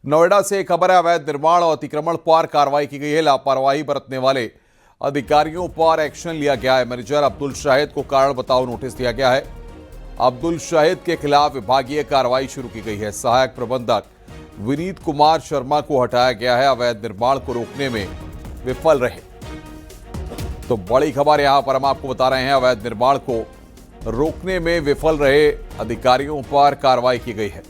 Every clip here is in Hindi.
नोएडा से एक खबर है, अवैध निर्माण और अतिक्रमण पर कार्रवाई की गई है। लापरवाही बरतने वाले अधिकारियों पर एक्शन लिया गया है। मैनेजर अब्दुल शाहिद को कारण बताओ नोटिस दिया गया है। अब्दुल शाहिद के खिलाफ विभागीय कार्रवाई शुरू की गई है। सहायक प्रबंधक विनीत कुमार शर्मा को हटाया गया है। अवैध निर्माण को रोकने में विफल रहे। तो बड़ी खबर यहां पर हम आपको बता रहे हैं, अवैध निर्माण को रोकने में विफल रहे अधिकारियों पर कार्रवाई की गई है।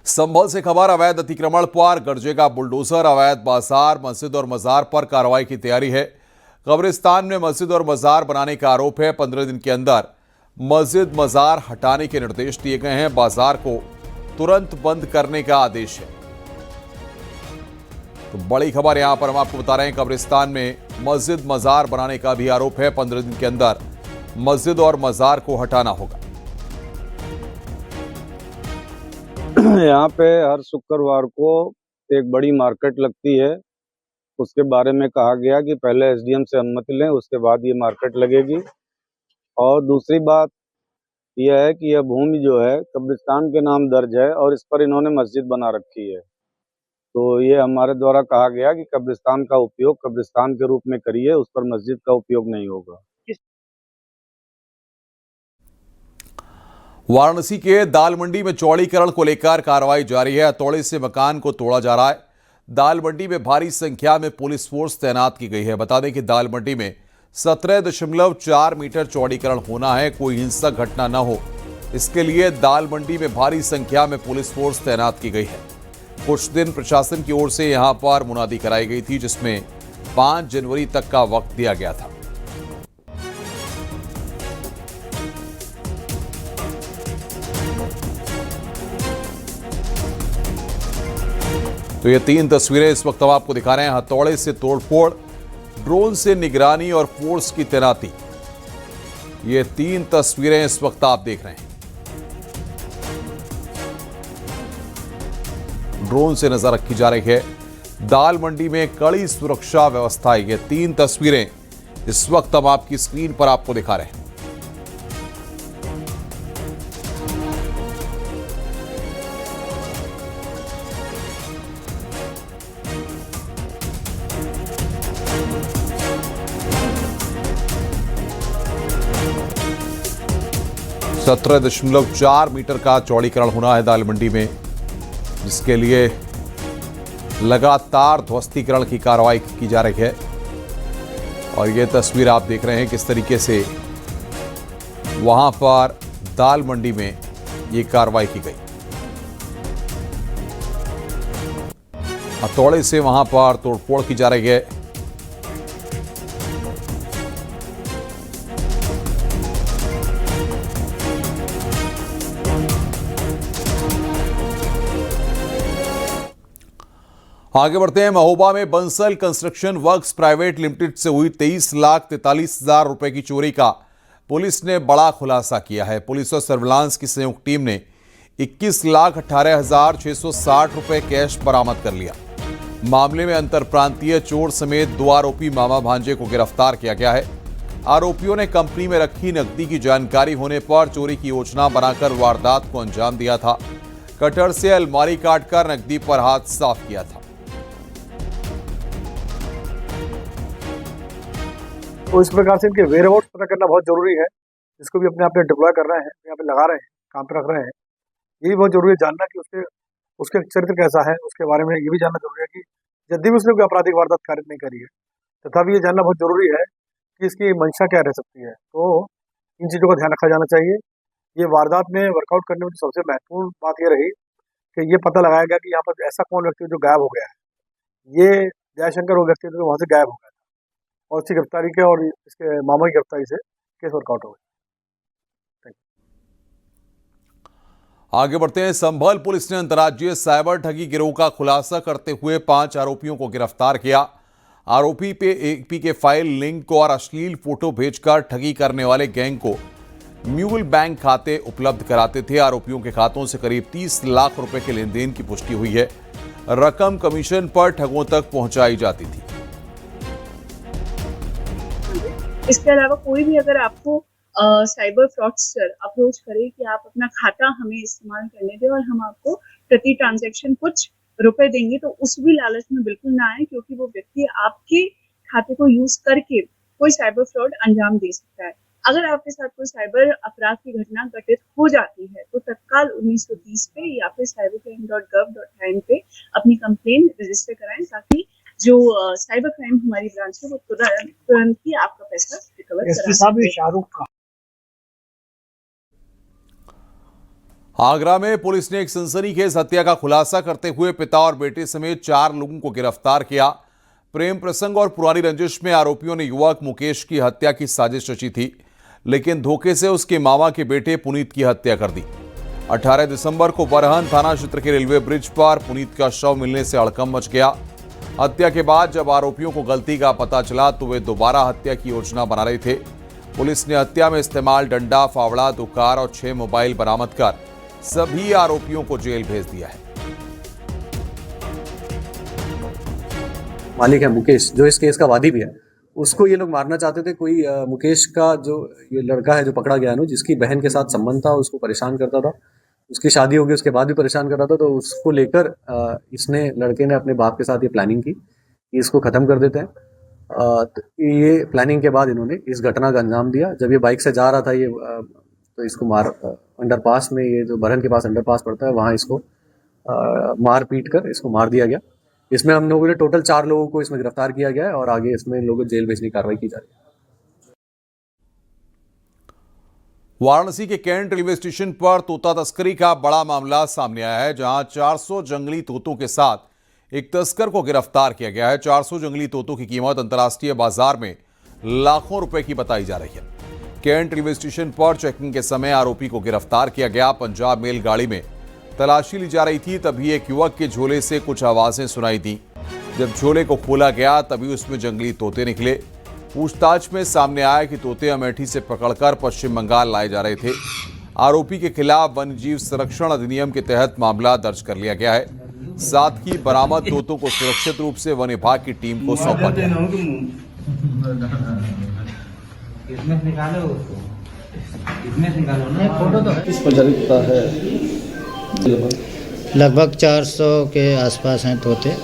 संभल से खबर, अवैध अतिक्रमण पर गरजेगा बुलडोजर। अवैध बाजार, मस्जिद और मजार पर कार्रवाई की तैयारी है। कब्रिस्तान में मस्जिद और मजार बनाने का आरोप है। 15 दिन के अंदर मस्जिद मजार हटाने के निर्देश दिए गए हैं। बाजार को तुरंत बंद करने का आदेश है। तो बड़ी खबर यहां पर हम आपको बता रहे हैं, कब्रिस्तान में मस्जिद मजार बनाने का भी आरोप है। 15 दिन के अंदर मस्जिद और मजार को हटाना होगा। यहाँ पे हर शुक्रवार को एक बड़ी मार्केट लगती है। उसके बारे में कहा गया कि पहले एसडीएम से अनुमति लें, उसके बाद ये मार्केट लगेगी। और दूसरी बात यह है कि यह भूमि जो है कब्रिस्तान के नाम दर्ज है और इस पर इन्होंने मस्जिद बना रखी है। तो ये हमारे द्वारा कहा गया कि कब्रिस्तान का उपयोग कब्रिस्तान के रूप में करिए, उस पर मस्जिद का उपयोग नहीं होगा। वाराणसी के दाल मंडी में चौड़ीकरण को लेकर कार्रवाई जारी है। हथौड़े से मकान को तोड़ा जा रहा है। दाल मंडी में भारी संख्या में पुलिस फोर्स तैनात की गई है। बता दें कि दाल मंडी में 17.4 मीटर चौड़ीकरण होना है। कोई हिंसक घटना न हो, इसके लिए दाल मंडी में भारी संख्या में पुलिस फोर्स तैनात की गई है। कुछ दिन प्रशासन की ओर से यहां पर मुनादी कराई गई थी, जिसमें 5 जनवरी तक का वक्त दिया गया था। तो ये 3 तस्वीरें इस वक्त हम आपको दिखा रहे हैं। हथौड़े से तोड़फोड़, ड्रोन से निगरानी और फोर्स की तैनाती। ये 3 तस्वीरें इस वक्त आप देख रहे हैं। ड्रोन से नजर रखी जा रही है। दाल मंडी में कड़ी सुरक्षा व्यवस्था है। ये 3 तस्वीरें इस वक्त हम आपकी स्क्रीन पर आपको दिखा रहे हैं। सत्रह 17.4 मीटर का चौड़ीकरण होना है दाल मंडी में, जिसके लिए लगातार ध्वस्तीकरण की कार्रवाई की जा रही है। और ये तस्वीर आप देख रहे हैं किस तरीके से वहां पर दाल मंडी में ये कार्रवाई की गई। हथौड़े से वहां पर तोड़फोड़ की जा रही है। आगे बढ़ते हैं। महोबा में Bansal construction works private limited से हुई 23,43,000 रुपए की चोरी का पुलिस ने बड़ा खुलासा किया है। पुलिस और सर्विलांस की संयुक्त टीम ने 21,18,660 रुपए कैश बरामद कर लिया। मामले में अंतरप्रांतीय चोर समेत 2 आरोपी मामा भांजे को गिरफ्तार किया गया है। आरोपियों ने कंपनी में रखी नकदी की जानकारी होने पर चोरी की योजना बनाकर वारदात को अंजाम दिया था। कटर से अलमारी काटकर नकदी पर हाथ साफ किया था। तो इस प्रकार से इनके वेयर अबाउट पता करना बहुत जरूरी है। इसको भी अपने आप में डिप्लॉय कर रहे हैं, यहाँ पे लगा रहे हैं, काम पे रख रहे हैं। ये भी बहुत जरूरी है जानना कि उसके चरित्र कैसा है, उसके बारे में ये भी जानना जरूरी है कि यदि भी उसने कोई आपराधिक वारदात कार्य नहीं करी है, तथापि ये जानना बहुत जरूरी है कि इसकी मंशा क्या रह सकती है। तो इन चीज़ों का ध्यान रखा जाना चाहिए। ये वारदात में वर्कआउट करने में सबसे महत्वपूर्ण बात ये रही कि ये पता लगाया गया कि यहाँ पर ऐसा कौन व्यक्ति जो गायब हो गया है। ये जयशंकर वो व्यक्ति जो वहाँ से गायब हो गया था और इसकी गिरफ्तारी के और इसके मामा की गिरफ्तारी से केस वर्कआउट हो गया। आगे बढ़ते हैं। संभल पुलिस ने अंतर्राज्यीय साइबर ठगी गिरोह का खुलासा करते हुए 5 आरोपियों को गिरफ्तार किया। आरोपी पे एपीके फाइल लिंक और अश्लील फोटो भेजकर ठगी करने वाले गैंग को म्यूल बैंक खाते उपलब्ध कराते थे। आरोपियों के खातों से करीब 30 लाख रुपए के लेन देन की पुष्टि हुई है। रकम कमीशन पर ठगों तक पहुंचाई जाती थी। इसके अलावा कोई भी अगर आपको साइबर फ्रॉडस्टर अप्रोच करे कि आप अपना खाता हमें इस्तेमाल करने दें और हम आपको प्रति ट्रांजैक्शन कुछ रुपए देंगे, तो उस भी लालच में बिल्कुल ना आए, क्योंकि वो व्यक्ति आपके खाते को यूज करके कोई साइबर फ्रॉड अंजाम दे सकता है। अगर आपके साथ कोई साइबर अपराध की घटना घटित हो जाती है तो तत्काल 1930 पे या फिर cybercrime.gov.in पे अपनी कंप्लेन रजिस्टर कराएं, ताकि जो साइबर क्राइम हमारी ब्रांच है वो तुरंत ही आपका पैसा रिकवर करा सके। शाहरुख का आगरा में पुलिस ने एक सनसनीखेज हत्या का खुलासा करते हुए पिता और बेटे समेत 4 लोगों को गिरफ्तार किया। प्रेम प्रसंग और पुरानी रंजिश में आरोपियों ने युवक मुकेश की हत्या की साजिश रची थी, लेकिन धोखे से उसके मामा के बेटे पुनीत की हत्या कर दी। 18 दिसंबर को बरहन थाना क्षेत्र के रेलवे ब्रिज पर पुनीत का शव मिलने से हड़कंप मच गया। हत्या के बाद जब आरोपियों को गलती का पता चला तो वे दोबारा हत्या की योजना बना रहे थे। पुलिस ने हत्या में इस्तेमाल डंडा, फावड़ा, दुकार और 6 मोबाइल बरामद कर सभी आरोपियों को जेल भेज दिया है। मालिक है मुकेश, जो इस केस का वादी भी है, उसको ये लोग मारना चाहते थे। कोई मुकेश का जो ये लड़का है जो पकड़ा गया है, जिसकी बहन के साथ संबंध था, उसको परेशान करता था। उसकी शादी हो गई उसके बाद भी परेशान करता था, तो उसको लेकर इसने लड़के ने अपने बाप के साथ ये प्लानिंग की कि इसको ख़त्म कर देते हैं। तो ये प्लानिंग के बाद इन्होंने इस घटना का अंजाम दिया। जब ये बाइक से जा रहा था ये तो इसको अंडरपास में, ये जो बरहन के पास अंडरपास पड़ता है, वहाँ इसको मार पीट कर इसको मार दिया गया। इसमें हम लोगों ने टोटल 4 लोगों को इसमें गिरफ्तार किया गया है और आगे इसमें इन लोगों को जेल भेजने की कार्रवाई की जा रही है। वाराणसी के कैंट रेलवे स्टेशन पर तोता तस्करी का बड़ा मामला सामने आया है, जहां 400 जंगली तोतों के साथ एक तस्कर को गिरफ्तार किया गया है। 400 जंगली तोतों की कीमत अंतर्राष्ट्रीय बाजार में लाखों रुपए की बताई जा रही है। कैंट रेलवे स्टेशन पर चेकिंग के समय आरोपी को गिरफ्तार किया गया। पंजाब मेल गाड़ी में तलाशी ली जा रही थी, तभी एक युवक के झोले से कुछ आवाजें सुनाई दी। जब झोले को खोला गया तभी उसमें जंगली तोते निकले। पूछताछ में सामने आया कि तोते अमेठी से पकड़कर पश्चिम बंगाल लाए जा रहे थे। आरोपी के खिलाफ वन्यजीव संरक्षण अधिनियम के तहत मामला दर्ज कर लिया गया है। साथ ही बरामद तोतों को सुरक्षित रूप से वन विभाग की टीम को सौंपा गया। किस प्रजाति का है? लगभग 400 के आसपास हैं तोते।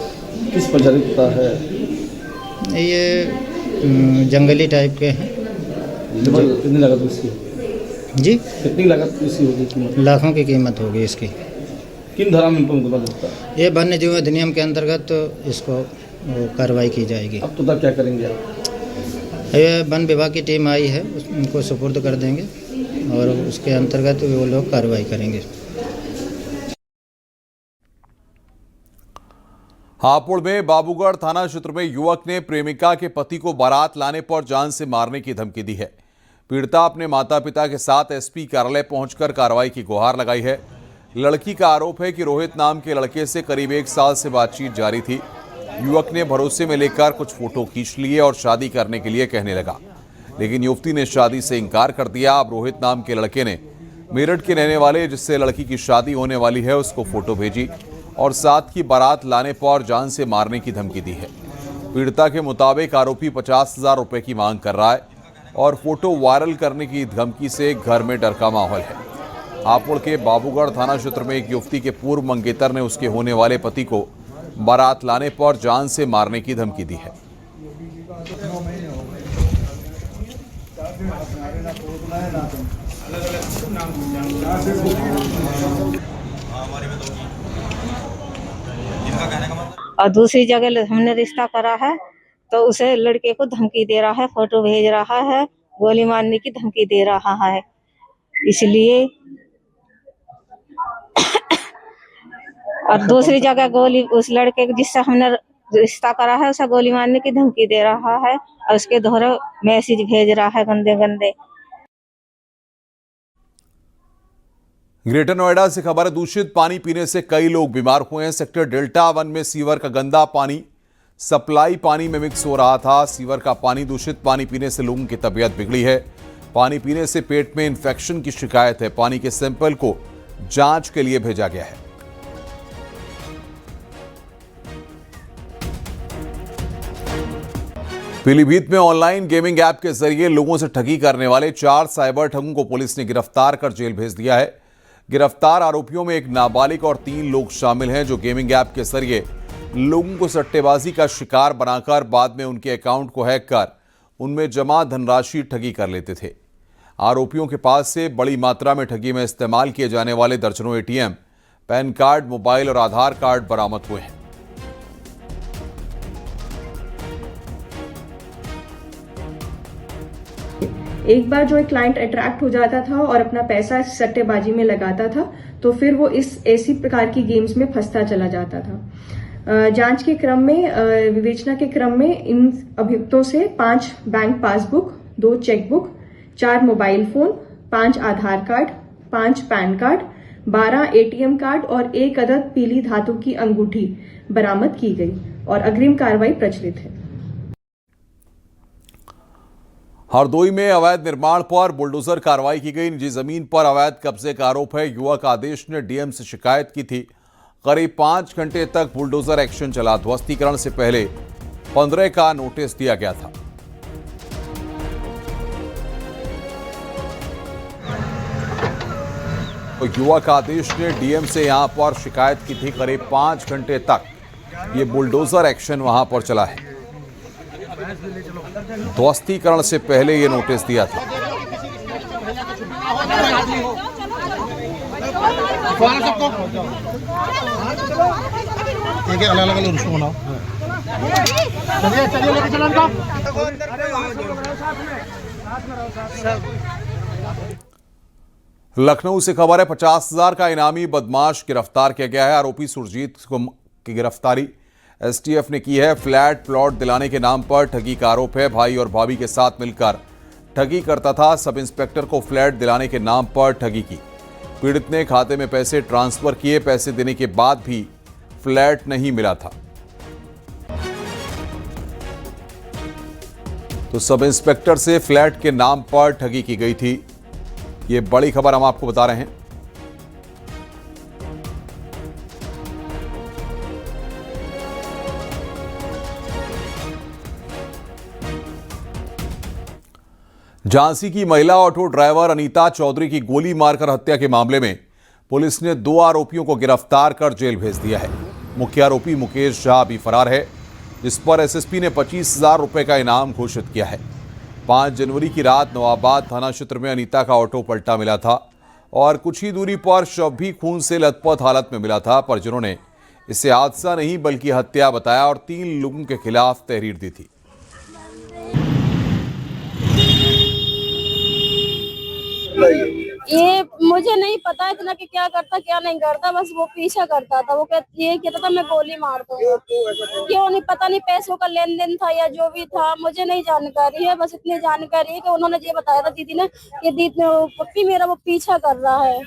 किस प्रजाति का है? ये जंगली टाइप के हैं। कितनी लागत इसकी? जी, कितनी लागत इसकी होगी कीमत? लाखों की कीमत होगी इसकी। किन धारा में इनको मुकदमा लगता है? ये वन्य जीव अधिनियम के अंतर्गत तो इसको कार्रवाई की जाएगी। अब तो क्या करेंगे आप? ये वन विभाग की टीम आई है, उनको सुपुर्द कर देंगे और उसके अंतर्गत वो लोग कार्रवाई करेंगे। हापुड़ में बाबूगढ़ थाना क्षेत्र में युवक ने प्रेमिका के पति को बारात लाने पर जान से मारने की धमकी दी है। पीड़िता अपने माता पिता के साथ एसपी कार्यालय पहुंचकर कार्रवाई की गुहार लगाई है। लड़की का आरोप है कि रोहित नाम के लड़के से करीब 1 साल से बातचीत जारी थी। युवक ने भरोसे में लेकर कुछ फोटो खींच लिए और शादी करने के लिए कहने लगा, लेकिन युवती ने शादी से इनकार कर दिया। अब रोहित नाम के लड़के ने मेरठ के रहने वाले जिससे लड़की की शादी होने वाली है उसको फोटो भेजी और साथ ही बारात लाने पर जान से मारने की धमकी दी है। पीड़िता के मुताबिक आरोपी 50,000 रुपए की मांग कर रहा है और फोटो वायरल करने की धमकी से घर में डर का माहौल है। हापुड़ के बाबूगढ़ थाना क्षेत्र में एक युवती के पूर्व मंगेतर ने उसके होने वाले पति को बारात लाने पर जान से मारने की धमकी दी है। और दूसरी जगह हमने रिश्ता करा है तो उसे लड़के को धमकी दे रहा है, फोटो भेज रहा है, गोली मारने की धमकी दे रहा है। इसलिए और दूसरी जगह गोली उस लड़के को जिससे हमने रिश्ता करा है उसे गोली मारने की धमकी दे रहा है और उसके द्वारा मैसेज भेज रहा है गंदे गंदे। ग्रेटर नोएडा से खबर है, दूषित पानी पीने से कई लोग बीमार हुए हैं। सेक्टर डेल्टा 1 में सीवर का गंदा पानी सप्लाई पानी में मिक्स हो रहा था। सीवर का पानी दूषित पानी पीने से लोगों की तबीयत बिगड़ी है। पानी पीने से पेट में इंफेक्शन की शिकायत है। पानी के सैंपल को जांच के लिए भेजा गया है। पीलीभीत में ऑनलाइन गेमिंग ऐप के जरिए लोगों से ठगी करने वाले 4 साइबर ठगों को पुलिस ने गिरफ्तार कर जेल भेज दिया है। गिरफ्तार आरोपियों में एक नाबालिग और 3 लोग शामिल हैं जो गेमिंग ऐप के जरिए लोगों को सट्टेबाजी का शिकार बनाकर बाद में उनके अकाउंट को हैक कर उनमें जमा धनराशि ठगी कर लेते थे। आरोपियों के पास से बड़ी मात्रा में ठगी में इस्तेमाल किए जाने वाले दर्जनों एटीएम, पैन कार्ड, मोबाइल और आधार कार्ड बरामद हुए हैं। एक बार जो एक क्लाइंट अट्रैक्ट हो जाता था और अपना पैसा सट्टेबाजी में लगाता था तो फिर वो ऐसी प्रकार की गेम्स में फंसता चला जाता था। जांच के क्रम में, विवेचना के क्रम में इन अभियुक्तों से 5 bank passbook, 2 chequebook, 4 mobile phone, 5 Aadhaar card, 5 PAN card, 12 ATM card और 1 अदद पीली धातु की अंगूठी बरामद की गई और अग्रिम कार्रवाई प्रचलित है। हरदोई में अवैध निर्माण पर बुलडोजर कार्रवाई की गई। निजी जमीन पर अवैध कब्जे का आरोप है। युवक आदेश ने डीएम से शिकायत की थी। करीब 5 घंटे तक बुलडोजर एक्शन चला। ध्वस्तीकरण से पहले 15 का नोटिस दिया गया था। तो युवक आदेश ने डीएम से यहां पर शिकायत की थी। करीब 5 घंटे तक ये बुलडोजर एक्शन वहां पर चला है। ध्वस्तीकरण से पहले ये नोटिस दिया था। लखनऊ से खबर है, 50,000 का इनामी बदमाश गिरफ्तार किया गया है। आरोपी सुरजीत की गिरफ्तारी एसटीएफ ने की है। फ्लैट प्लॉट दिलाने के नाम पर ठगी का आरोप है। भाई और भाभी के साथ मिलकर ठगी करता था। सब इंस्पेक्टर को फ्लैट दिलाने के नाम पर ठगी की। पीड़ित ने खाते में पैसे ट्रांसफर किए। पैसे देने के बाद भी फ्लैट नहीं मिला था। तो सब इंस्पेक्टर से फ्लैट के नाम पर ठगी की गई थी। ये बड़ी खबर हम आपको बता रहे हैं। झांसी की महिला ऑटो ड्राइवर अनीता चौधरी की गोली मारकर हत्या के मामले में पुलिस ने 2 आरोपियों को गिरफ्तार कर जेल भेज दिया है। मुख्य आरोपी मुकेश झा अभी फरार है, जिस पर एसएसपी ने 25,000 रुपए का इनाम घोषित किया है। 5 जनवरी की रात नवाबाद थाना क्षेत्र में अनीता का ऑटो पलटा मिला था और कुछ ही दूरी पर शव भी खून से लथपथ हालत में मिला था। परिजनों ने इसे हादसा नहीं बल्कि हत्या बताया और 3 लोगों के खिलाफ तहरीर दी थी। ये मुझे नहीं पता इतना कि क्या करता क्या नहीं करता, बस वो पीछा करता था। वो ये कहता था मैं गोली मार दूंगा। क्यों नहीं पता नहीं, पैसों का लेन देन था या जो भी था, मुझे नहीं जानकारी है। बस इतनी जानकारी है कि उन्होंने ये बताया था दीदी ने कि दीदी पप्पी मेरा वो पीछा कर रहा है।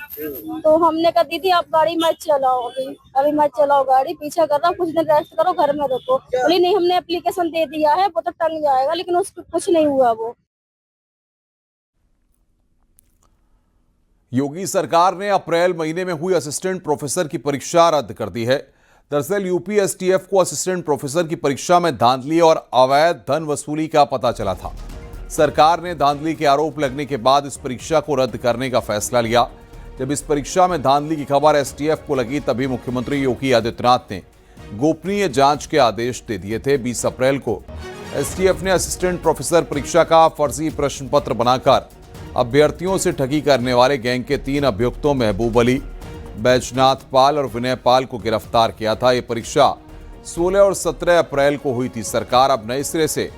तो हमने कहा दीदी आप गाड़ी मत चलाओ, अभी मत चलाओ गाड़ी, पीछा कर रहा, कुछ दिन रेस्ट करो, घर में रुको। बोली नहीं हमने एप्लीकेशन दे दिया है, वो तो टंग जाएगा, लेकिन उसको कुछ नहीं हुआ। वो योगी सरकार ने अप्रैल महीने में हुई असिस्टेंट प्रोफेसर की परीक्षा रद्द कर दी है। दरअसल यूपी एसटीएफ को असिस्टेंट प्रोफेसर की परीक्षा में धांधली और अवैध धन वसूली का पता चला था। सरकार ने धांधली के आरोप लगने के बाद इस परीक्षा को रद्द करने का फैसला लिया। जब इस परीक्षा में धांधली की खबर एसटीएफ को लगी तभी मुख्यमंत्री योगी आदित्यनाथ ने गोपनीय जांच के आदेश दे दिए थे। 20 अप्रैल को एसटीएफ ने असिस्टेंट प्रोफेसर परीक्षा का फर्जी प्रश्न पत्र बनाकर अभ्यर्थियों से ठगी करने वाले गैंग के 3 अभियुक्तों महबूब अली, बैजनाथ पाल और विनय पाल को गिरफ्तार किया था। ये परीक्षा 16 और 17 अप्रैल को हुई थी। सरकार अब नए सिरे से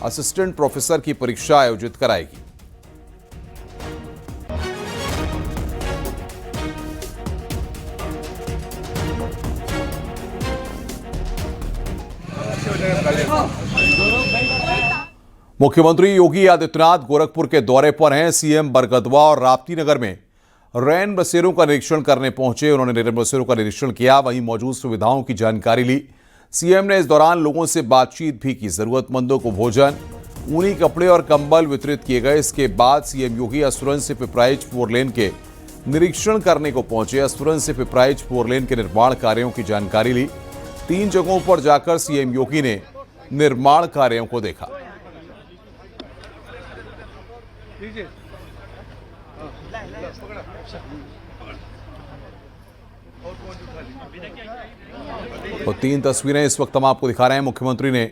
असिस्टेंट प्रोफेसर की परीक्षा आयोजित कराएगी। मुख्यमंत्री योगी आदित्यनाथ गोरखपुर के दौरे पर हैं। सीएम बरगदवा और राप्ती नगर में रैन बसेरों का निरीक्षण करने पहुंचे। उन्होंने रैन बसेरों का निरीक्षण किया, वहीं मौजूद सुविधाओं की जानकारी ली। सीएम ने इस दौरान लोगों से बातचीत भी की। जरूरतमंदों को भोजन, ऊनी कपड़े और कंबल वितरित किए गए। इसके बाद सीएम योगी असुरन से पिपराइच 4 लेन के निरीक्षण करने को पहुंचे। असुरन से पिपराइच 4 लेन के निर्माण कार्यों की जानकारी ली। 3 जगहों पर जाकर सीएम योगी ने निर्माण कार्यों को देखा। तो 3 तस्वीरें इस वक्त हम आपको दिखा रहे हैं। मुख्यमंत्री ने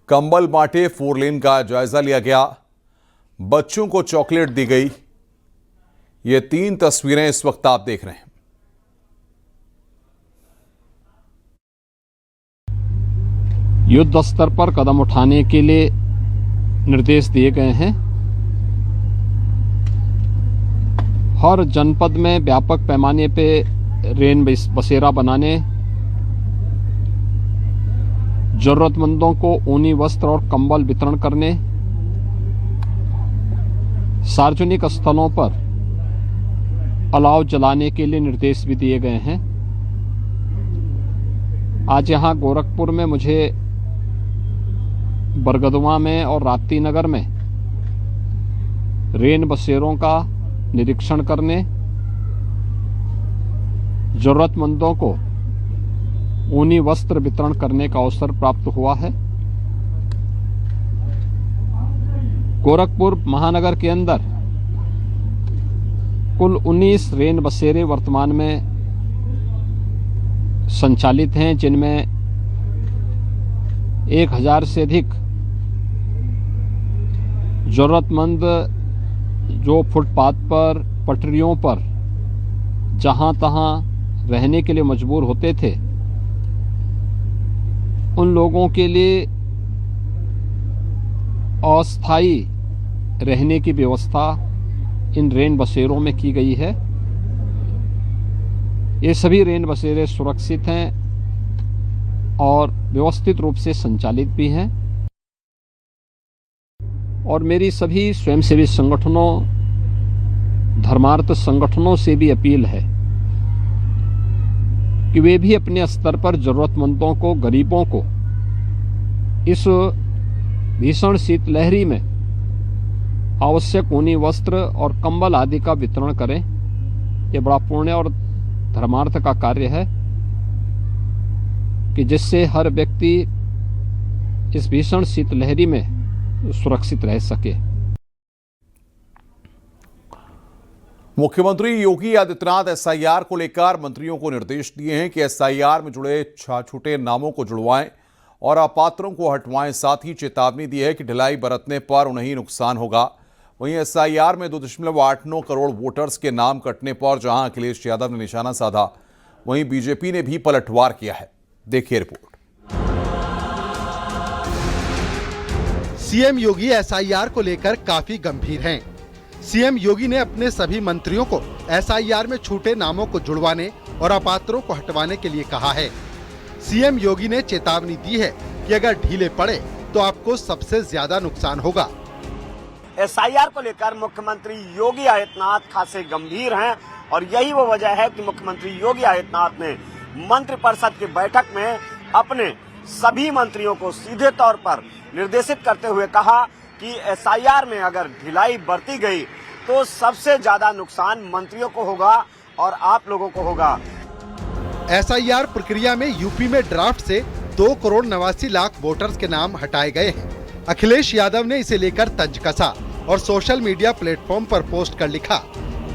कंबल बांटे, 4 लेन का जायजा लिया गया, बच्चों को चॉकलेट दी गई। ये 3 तस्वीरें इस वक्त आप देख रहे हैं। युद्ध स्तर पर कदम उठाने के लिए निर्देश दिए गए हैं। हर जनपद में व्यापक पैमाने पे रेन बसेरा बनाने, जरूरतमंदों को ऊनी वस्त्र और कंबल वितरण करने, सार्वजनिक स्थलों पर अलाव जलाने के लिए निर्देश भी दिए गए हैं। आज यहां गोरखपुर में मुझे बरगदवा में और राप्ती नगर में रेन बसेरों का निरीक्षण करने, जरूरतमंदों को ऊनी वस्त्र वितरण करने का अवसर प्राप्त हुआ है। गोरखपुर महानगर के अंदर कुल 19 रेन बसेरे वर्तमान में संचालित हैं, जिनमें 1000 से अधिक जरूरतमंद जो फुटपाथ पर, पटरियों पर जहां तहां रहने के लिए मजबूर होते थे, उन लोगों के लिए अस्थायी रहने की व्यवस्था इन रेन बसेरों में की गई है। ये सभी रेन बसेरे सुरक्षित हैं और व्यवस्थित रूप से संचालित भी हैं। और मेरी सभी स्वयंसेवी संगठनों, धर्मार्थ संगठनों से भी अपील है कि वे भी अपने स्तर पर जरूरतमंदों को, गरीबों को इस भीषण शीतलहरी में आवश्यक ऊनी वस्त्र और कंबल आदि का वितरण करें। ये बड़ा पुण्य और धर्मार्थ का कार्य है कि जिससे हर व्यक्ति इस भीषण शीतलहरी में सुरक्षित रह सके। मुख्यमंत्री योगी आदित्यनाथ एसआईआर को लेकर मंत्रियों को निर्देश दिए हैं कि एसआईआर में जुड़े छूटे नामों को जुड़वाएं और अपात्रों को हटवाएं। साथ ही चेतावनी दी है कि ढिलाई बरतने पर उन्हें ही नुकसान होगा। वहीं एसआईआर में 2.89 करोड़ वोटर्स के नाम कटने पर जहां अखिलेश यादव ने निशाना साधा, वहीं बीजेपी ने भी पलटवार किया है। देखिए रिपोर्ट। सीएम योगी एसआईआर को लेकर काफी गंभीर हैं। सीएम योगी ने अपने सभी मंत्रियों को एसआईआर में छूटे नामों को जुड़वाने और अपात्रों को हटवाने के लिए कहा है। सीएम योगी ने चेतावनी दी है कि अगर ढीले पड़े तो आपको सबसे ज्यादा नुकसान होगा। एसआईआर को लेकर मुख्यमंत्री योगी आदित्यनाथ खासे गंभीर हैं और यही वो वजह है कि मुख्यमंत्री योगी आदित्यनाथ ने मंत्रिपरिषद की बैठक में अपने सभी मंत्रियों को सीधे तौर पर निर्देशित करते हुए कहा कि एसआईआर में अगर ढिलाई बरती गई तो सबसे ज्यादा नुकसान मंत्रियों को होगा और आप लोगों को होगा। एसआईआर प्रक्रिया में यूपी में ड्राफ्ट से 2 करोड़ 89 लाख वोटर्स के नाम हटाए गए हैं। अखिलेश यादव ने इसे लेकर तंज कसा और सोशल मीडिया प्लेटफॉर्म पर पोस्ट कर लिखा,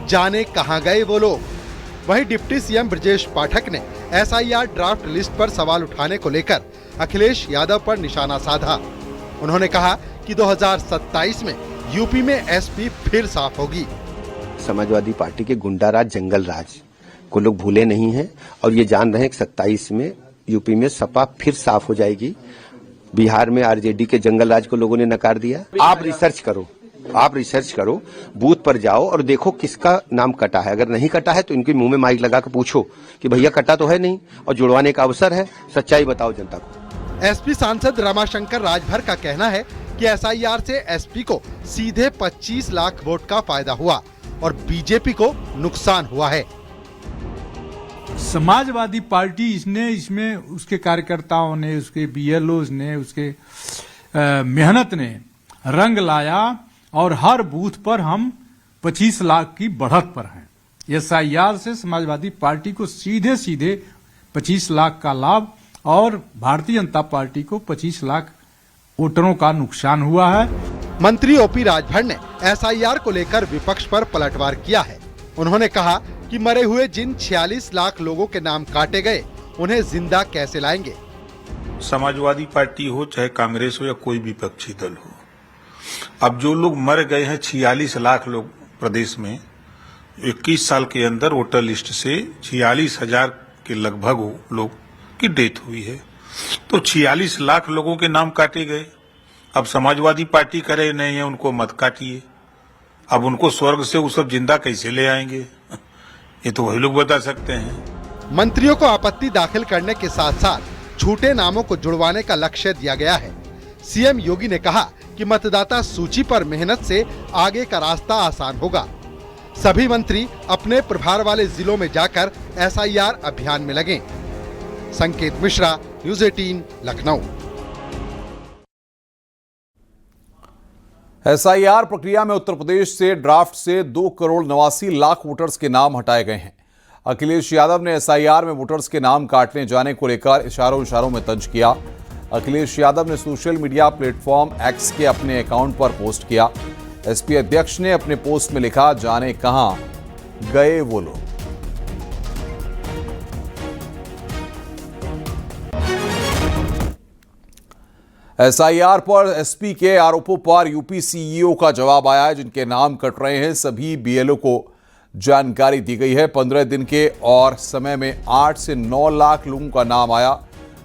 जाने कहां गए वो लोग। वहीं डिप्टी सीएम ब्रजेश पाठक ने एसआईआर ड्राफ्ट लिस्ट पर सवाल उठाने को लेकर अखिलेश यादव पर निशाना साधा। उन्होंने कहा कि 2027 में यूपी में एसपी फिर साफ होगी। समाजवादी पार्टी के गुंडाराज, जंगल राज को लोग भूले नहीं हैं और ये जान रहे हैं कि 27 में यूपी में सपा फिर साफ हो जाएगी। बिहार में आरजेडी के जंगल राज को लोगों ने नकार दिया। आप रिसर्च करो, बूथ पर जाओ और देखो किसका नाम कटा है। अगर नहीं कटा है तो इनके मुंह में माइक लगा कर पूछो कि भैया कटा तो है नहीं, और जुड़वाने का अवसर है, सच्चाई बताओ जनता को। एसपी सांसद रमाशंकर राजभर का कहना है कि एसआईआर से एसपी को सीधे 25 लाख वोट का फायदा हुआ और बीजेपी को नुकसान हुआ है। समाजवादी पार्टी इसमें उसके कार्यकर्ताओं ने, उसके बीएलओ ने, उसके मेहनत ने रंग लाया और हर बूथ पर हम 25 लाख की बढ़त पर हैं। एसआईआर से समाजवादी पार्टी को सीधे 25 लाख का लाभ और भारतीय जनता पार्टी को 25 लाख वोटरों का नुकसान हुआ है। मंत्री ओपी राजभर ने एसआईआर को लेकर विपक्ष पर पलटवार किया है। उन्होंने कहा कि मरे हुए जिन 46 लाख लोगों के नाम काटे गए उन्हें जिंदा कैसे लाएंगे। समाजवादी पार्टी हो चाहे कांग्रेस हो या कोई विपक्षी दल हो, अब जो लोग मर गए हैं 46 लाख लोग प्रदेश में, 21 साल के अंदर वोटर लिस्ट से 46,000 के लगभग लोग की डेथ हुई है, तो 46 लाख लोगों के नाम काटे गए। अब समाजवादी पार्टी करे नहीं है उनको मत काटिए, अब उनको स्वर्ग से वो सब जिंदा कैसे ले आएंगे, ये तो वही लोग बता सकते हैं। मंत्रियों को आपत्ति दाखिल करने के साथ साथ छूटे नामों को जुड़वाने का लक्ष्य दिया गया है। सीएम योगी ने कहा कि मतदाता सूची पर मेहनत से आगे का रास्ता आसान होगा। सभी मंत्री अपने प्रभार वाले जिलों में जाकर एसआईआर अभियान में लगें। संकेत मिश्रा, न्यूज़ 18, लखनऊ। एसआईआर प्रक्रिया में उत्तर प्रदेश से ड्राफ्ट से 2,89,00,000 वोटर्स के नाम हटाए गए हैं। अखिलेश यादव ने एसआईआर में वोटर्स के नाम काटने जाने को लेकर इशारों में तंज किया। अखिलेश यादव ने सोशल मीडिया प्लेटफॉर्म एक्स के अपने अकाउंट पर पोस्ट किया। एसपी अध्यक्ष ने अपने पोस्ट में लिखा, जाने कहां गए वो लोग। एसआईआर पर एसपी के आरोपों पर यूपी सीईओ का जवाब आया है। जिनके नाम कट रहे हैं सभी बीएलओ को जानकारी दी गई है। 15 दिन के और समय में 8 से 9 लाख लोगों का नाम आया।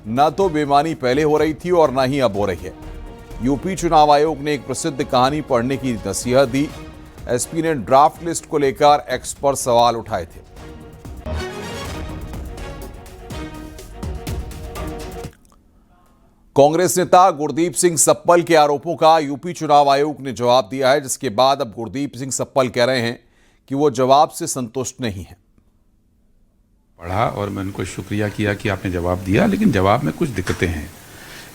न तो बेईमानी पहले हो रही थी और न ही अब हो रही है। यूपी चुनाव आयोग ने एक प्रसिद्ध कहानी पढ़ने की नसीहत दी। एसपी ने ड्राफ्ट लिस्ट को लेकर एक्स पर सवाल उठाए थे। कांग्रेस नेता गुरदीप सिंह सप्पल के आरोपों का यूपी चुनाव आयोग ने जवाब दिया है, जिसके बाद अब गुरदीप सिंह सप्पल कह रहे हैं कि वो जवाब से संतुष्ट नहीं है। पढ़ा और मैं उनको शुक्रिया किया कि आपने जवाब दिया, लेकिन जवाब में कुछ दिक्कतें हैं।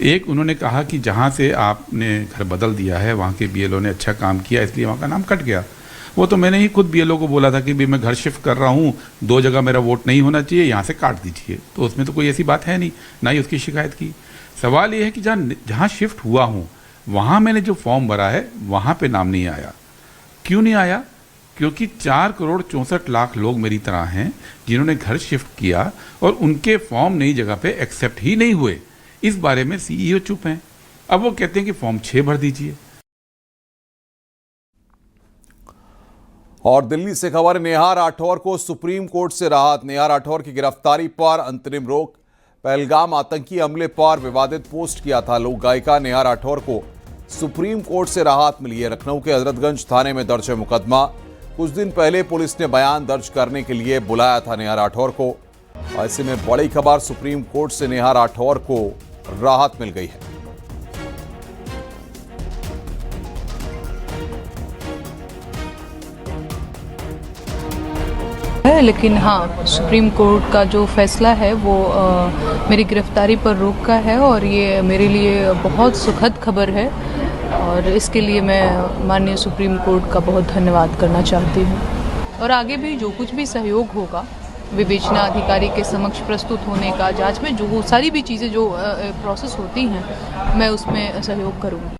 एक, उन्होंने कहा कि जहां से आपने घर बदल दिया है वहां के बीएलओ ने अच्छा काम किया इसलिए वहां का नाम कट गया। वो तो मैंने ही खुद बीएलओ को बोला था कि भी मैं घर शिफ्ट कर रहा हूं, 2 जगह मेरा वोट नहीं होना चाहिए, यहाँ से काट दीजिए। तो उसमें तो कोई ऐसी बात है नहीं, ना ही उसकी शिकायत की। सवाल ये है कि जहाँ शिफ्ट हुआ हूँ वहाँ मैंने जो फॉर्म भरा है वहाँ पे नाम नहीं आया। क्यों नहीं आया? क्योंकि 4,64,00,000 लोग मेरी तरह हैं जिन्होंने घर शिफ्ट किया और उनके फॉर्म नई जगह पे एक्सेप्ट ही नहीं हुए। इस बारे में सीईओ चुप हैं। अब वो कहते हैं कि फॉर्म 6 भर दीजिए। और दिल्ली से खबर, नेहा राठौर को सुप्रीम कोर्ट से राहत। नेहा राठौर की गिरफ्तारी पर अंतरिम रोक। पहलगाम आतंकी हमले पर विवादित पोस्ट किया था लोक गायिका नेहा राठौर को सुप्रीम कोर्ट से राहत मिली है। लखनऊ के हजरतगंज थाने में दर्ज है मुकदमा। कुछ दिन पहले पुलिस ने बयान दर्ज करने के लिए बुलाया था नेहा राठौर को। ऐसे में बड़ी खबर, सुप्रीम कोर्ट से नेहा राठौर को राहत मिल गई है। लेकिन हाँ, सुप्रीम कोर्ट का जो फैसला है वो मेरी गिरफ्तारी पर रोक का है और ये मेरे लिए बहुत सुखद खबर है और इसके लिए मैं माननीय सुप्रीम कोर्ट का बहुत धन्यवाद करना चाहती हूँ। और आगे भी जो कुछ भी सहयोग होगा विवेचना अधिकारी के समक्ष प्रस्तुत होने का, जांच में जो सारी भी चीज़ें जो प्रोसेस होती हैं मैं उसमें सहयोग करूँगी।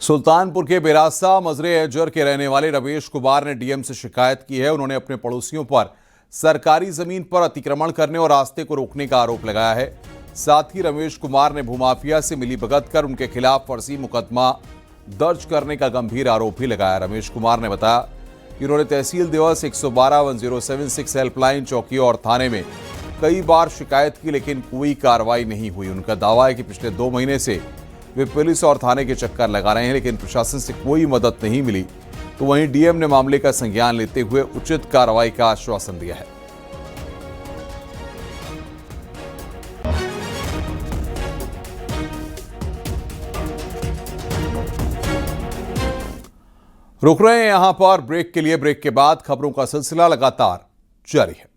सुल्तानपुर के बेरासा मजरे एजर के रहने वाले रमेश कुमार ने डीएम से शिकायत की है। उन्होंने अपने पड़ोसियों पर सरकारी जमीन पर अतिक्रमण करने और रास्ते को रोकने का आरोप लगाया है। साथ ही रमेश कुमार ने भूमाफिया से मिलीभगत कर उनके खिलाफ फर्जी मुकदमा दर्ज करने का गंभीर आरोप भी लगाया। रमेश कुमार ने बताया कि उन्होंने तहसील दिवस 112-1076 हेल्पलाइन चौकी और थाने में कई बार शिकायत की, लेकिन कोई कार्रवाई नहीं हुई। उनका दावा है कि पिछले 2 महीने से वे पुलिस और थाने के चक्कर लगा रहे हैं, लेकिन प्रशासन से कोई मदद नहीं मिली। तो वहीं डीएम ने मामले का संज्ञान लेते हुए उचित कार्रवाई का आश्वासन दिया है। रुक रहे हैं यहां पर ब्रेक के लिए। ब्रेक के बाद खबरों का सिलसिला लगातार जारी है।